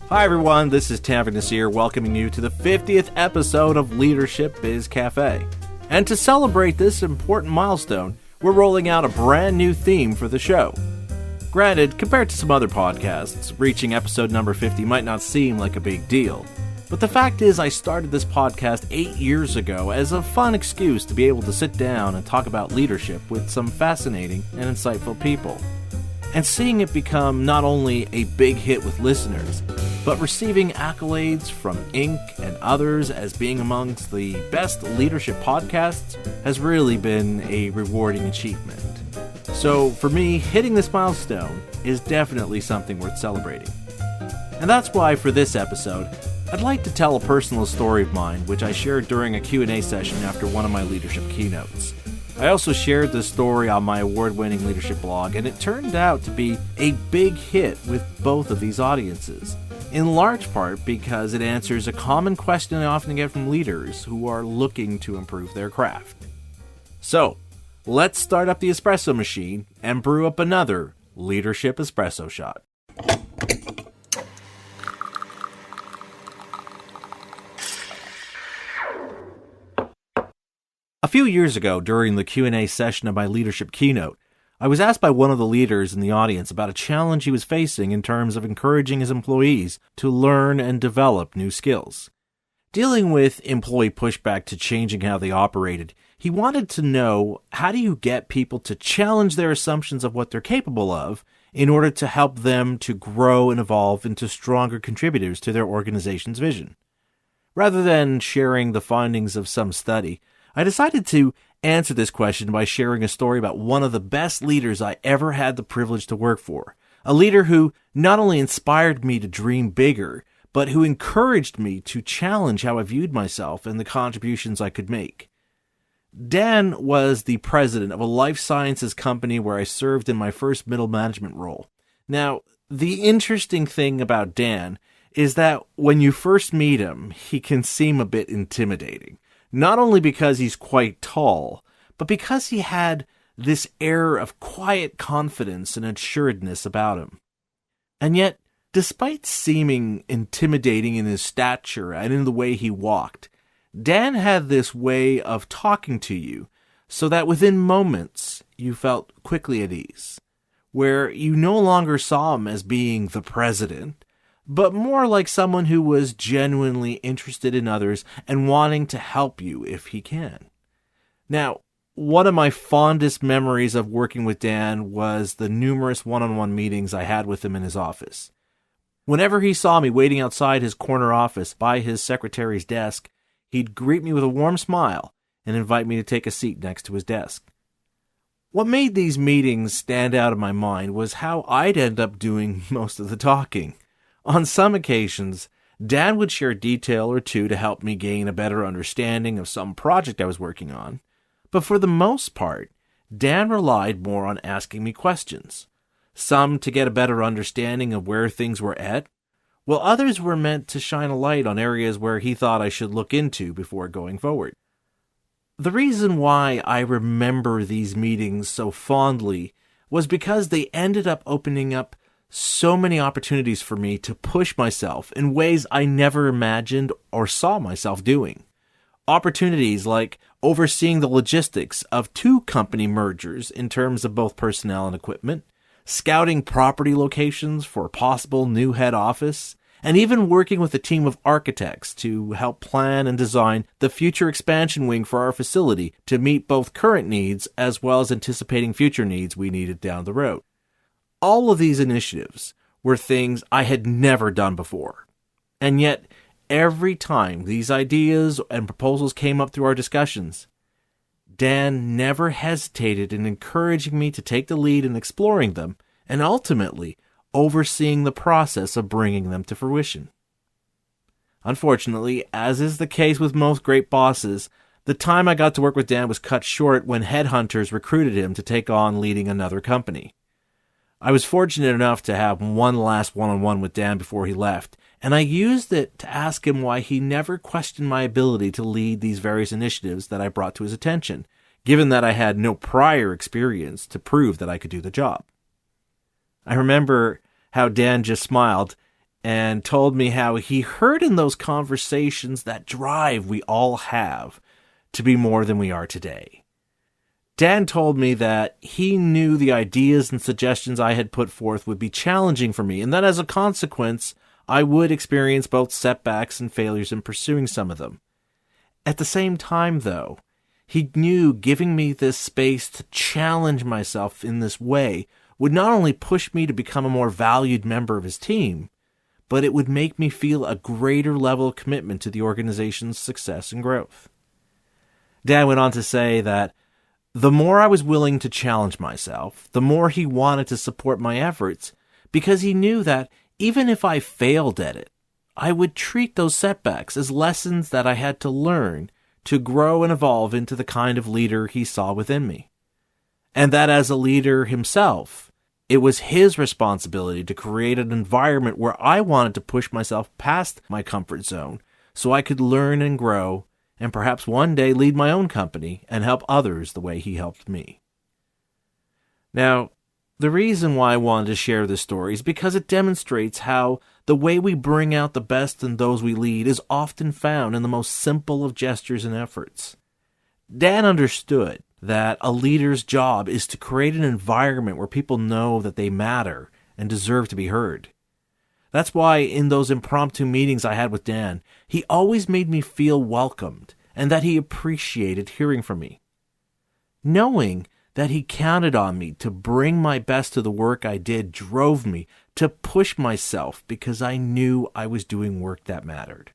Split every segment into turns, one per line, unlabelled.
Hi everyone, this is Tanvir Nasir welcoming you to the 50th episode of Leadership Biz Cafe. And to celebrate this important milestone, we're rolling out a brand new theme for the show. Granted, compared to some other podcasts, reaching episode number 50 might not seem like a big deal. But the fact is, I started this podcast 8 years ago as a fun excuse to be able to sit down and talk about leadership with some fascinating and insightful people. And seeing it become not only a big hit with listeners, but receiving accolades from Inc. and others as being amongst the best leadership podcasts has really been a rewarding achievement. So for me, hitting this milestone is definitely something worth celebrating. And that's why for this episode, I'd like to tell a personal story of mine which I shared during a Q&A session after one of my leadership keynotes. I also shared this story on my award-winning leadership blog, and it turned out to be a big hit with both of these audiences, in large part because it answers a common question I often get from leaders who are looking to improve their craft. So, let's start up the espresso machine and brew up another Leadership Espresso Shot. A few years ago, during the Q&A session of my leadership keynote, I was asked by one of the leaders in the audience about a challenge he was facing in terms of encouraging his employees to learn and develop new skills. Dealing with employee pushback to changing how they operated, he wanted to know, how do you get people to challenge their assumptions of what they're capable of in order to help them to grow and evolve into stronger contributors to their organization's vision? Rather than sharing the findings of some study, I decided to answer this question by sharing a story about one of the best leaders I ever had the privilege to work for. A leader who not only inspired me to dream bigger, but who encouraged me to challenge how I viewed myself and the contributions I could make. Dan was the president of a life sciences company where I served in my first middle management role. Now, the interesting thing about Dan is that when you first meet him, he can seem a bit intimidating. Not only because he's quite tall, but because he had this air of quiet confidence and assuredness about him. And yet, despite seeming intimidating in his stature and in the way he walked, Dan had this way of talking to you so that within moments you felt quickly at ease, where you no longer saw him as being the president, but more like someone who was genuinely interested in others and wanting to help you if he can. Now, one of my fondest memories of working with Dan was the numerous one-on-one meetings I had with him in his office. Whenever he saw me waiting outside his corner office by his secretary's desk, he'd greet me with a warm smile and invite me to take a seat next to his desk. What made these meetings stand out in my mind was how I'd end up doing most of the talking. On some occasions, Dan would share a detail or two to help me gain a better understanding of some project I was working on, but for the most part, Dan relied more on asking me questions, some to get a better understanding of where things were at, while others were meant to shine a light on areas where he thought I should look into before going forward. The reason why I remember these meetings so fondly was because they ended up opening up so many opportunities for me to push myself in ways I never imagined or saw myself doing. Opportunities like overseeing the logistics of 2 company mergers in terms of both personnel and equipment, scouting property locations for a possible new head office, and even working with a team of architects to help plan and design the future expansion wing for our facility to meet both current needs as well as anticipating future needs we needed down the road. All of these initiatives were things I had never done before. And yet, every time these ideas and proposals came up through our discussions, Dan never hesitated in encouraging me to take the lead in exploring them and ultimately overseeing the process of bringing them to fruition. Unfortunately, as is the case with most great bosses, the time I got to work with Dan was cut short when headhunters recruited him to take on leading another company. I was fortunate enough to have one last one-on-one with Dan before he left, and I used it to ask him why he never questioned my ability to lead these various initiatives that I brought to his attention, given that I had no prior experience to prove that I could do the job. I remember how Dan just smiled and told me how he heard in those conversations that drive we all have to be more than we are today. Dan told me that he knew the ideas and suggestions I had put forth would be challenging for me, and that as a consequence, I would experience both setbacks and failures in pursuing some of them. At the same time, though, he knew giving me this space to challenge myself in this way would not only push me to become a more valued member of his team, but it would make me feel a greater level of commitment to the organization's success and growth. Dan went on to say that the more I was willing to challenge myself, the more he wanted to support my efforts, because he knew that even if I failed at it, I would treat those setbacks as lessons that I had to learn to grow and evolve into the kind of leader he saw within me. And that as a leader himself, it was his responsibility to create an environment where I wanted to push myself past my comfort zone so I could learn and grow and perhaps one day lead my own company and help others the way he helped me. Now, the reason why I wanted to share this story is because it demonstrates how the way we bring out the best in those we lead is often found in the most simple of gestures and efforts. Dan understood that a leader's job is to create an environment where people know that they matter and deserve to be heard. That's why in those impromptu meetings I had with Dan, he always made me feel welcomed and that he appreciated hearing from me. Knowing that he counted on me to bring my best to the work I did drove me to push myself because I knew I was doing work that mattered.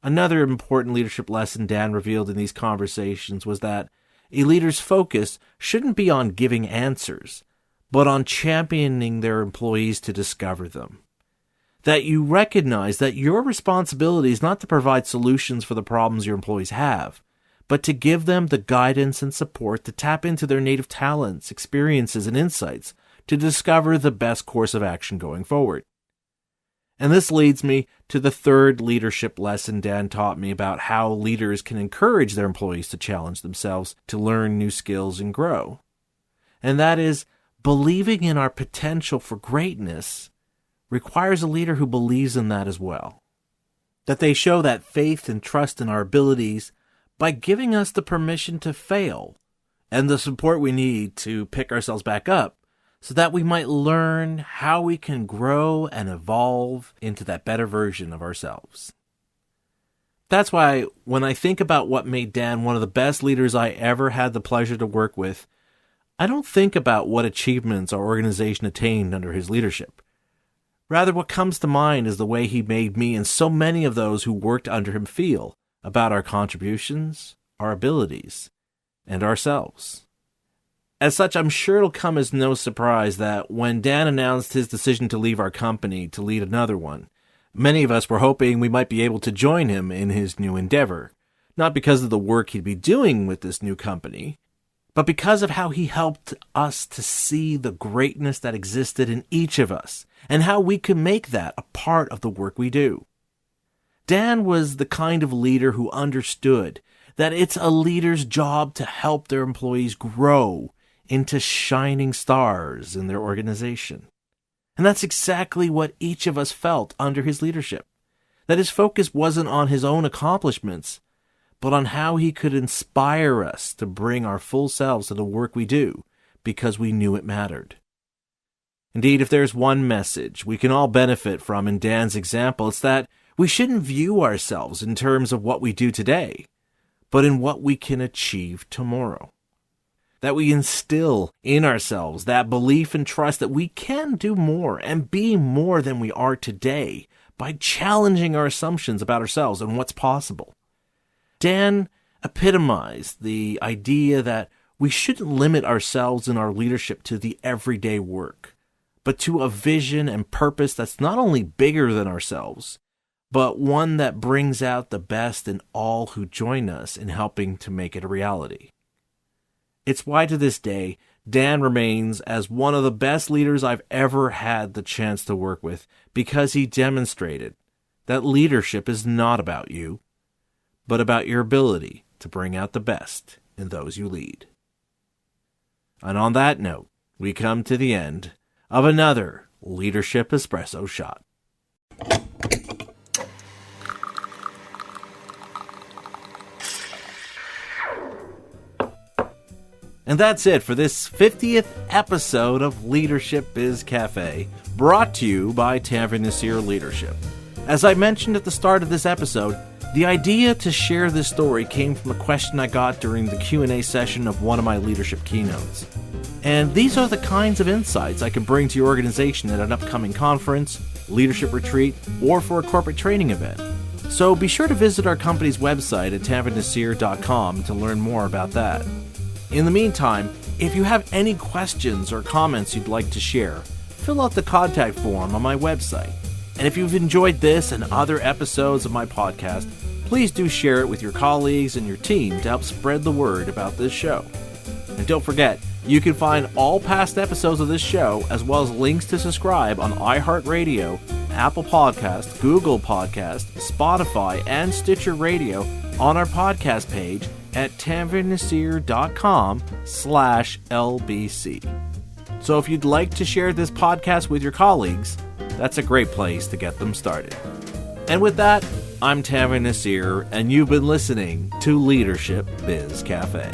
Another important leadership lesson Dan revealed in these conversations was that a leader's focus shouldn't be on giving answers, but on championing their employees to discover them. That you recognize that your responsibility is not to provide solutions for the problems your employees have, but to give them the guidance and support to tap into their native talents, experiences, and insights to discover the best course of action going forward. And this leads me to the third leadership lesson Dan taught me about how leaders can encourage their employees to challenge themselves, to learn new skills, and grow. And that is, believing in our potential for greatness requires a leader who believes in that as well. That they show that faith and trust in our abilities by giving us the permission to fail and the support we need to pick ourselves back up so that we might learn how we can grow and evolve into that better version of ourselves. That's why when I think about what made Dan one of the best leaders I ever had the pleasure to work with, I don't think about what achievements our organization attained under his leadership. Rather, what comes to mind is the way he made me and so many of those who worked under him feel about our contributions, our abilities, and ourselves. As such, I'm sure it'll come as no surprise that when Dan announced his decision to leave our company to lead another one, many of us were hoping we might be able to join him in his new endeavor, not because of the work he'd be doing with this new company, but because of how he helped us to see the greatness that existed in each of us and how we could make that a part of the work we do. Dan was the kind of leader who understood that it's a leader's job to help their employees grow into shining stars in their organization. And that's exactly what each of us felt under his leadership. That his focus wasn't on his own accomplishments, but on how he could inspire us to bring our full selves to the work we do because we knew it mattered. Indeed, if there's one message we can all benefit from in Dan's example, it's that we shouldn't view ourselves in terms of what we do today, but in what we can achieve tomorrow. That we instill in ourselves that belief and trust that we can do more and be more than we are today by challenging our assumptions about ourselves and what's possible. Dan epitomized the idea that we shouldn't limit ourselves in our leadership to the everyday work, but to a vision and purpose that's not only bigger than ourselves, but one that brings out the best in all who join us in helping to make it a reality. It's why to this day, Dan remains as one of the best leaders I've ever had the chance to work with because he demonstrated that leadership is not about you, but about your ability to bring out the best in those you lead. And on that note, we come to the end of another Leadership Espresso Shot. And that's it for this 50th episode of Leadership Biz Cafe, brought to you by Tanveer Naseer Leadership. As I mentioned at the start of this episode, the idea to share this story came from a question I got during the Q&A session of one of my leadership keynotes. And these are the kinds of insights I can bring to your organization at an upcoming conference, leadership retreat, or for a corporate training event. So be sure to visit our company's website at tanveernaseer.com to learn more about that. In the meantime, if you have any questions or comments you'd like to share, fill out the contact form on my website. And if you've enjoyed this and other episodes of my podcast, please do share it with your colleagues and your team to help spread the word about this show. And don't forget, you can find all past episodes of this show, as well as links to subscribe on iHeartRadio, Apple Podcast, Google Podcast, Spotify, and Stitcher Radio on our podcast page at tanveernaseer.com/LBC. So if you'd like to share this podcast with your colleagues, that's a great place to get them started. And with that, I'm Tanveer Naseer, and you've been listening to Leadership Biz Cafe.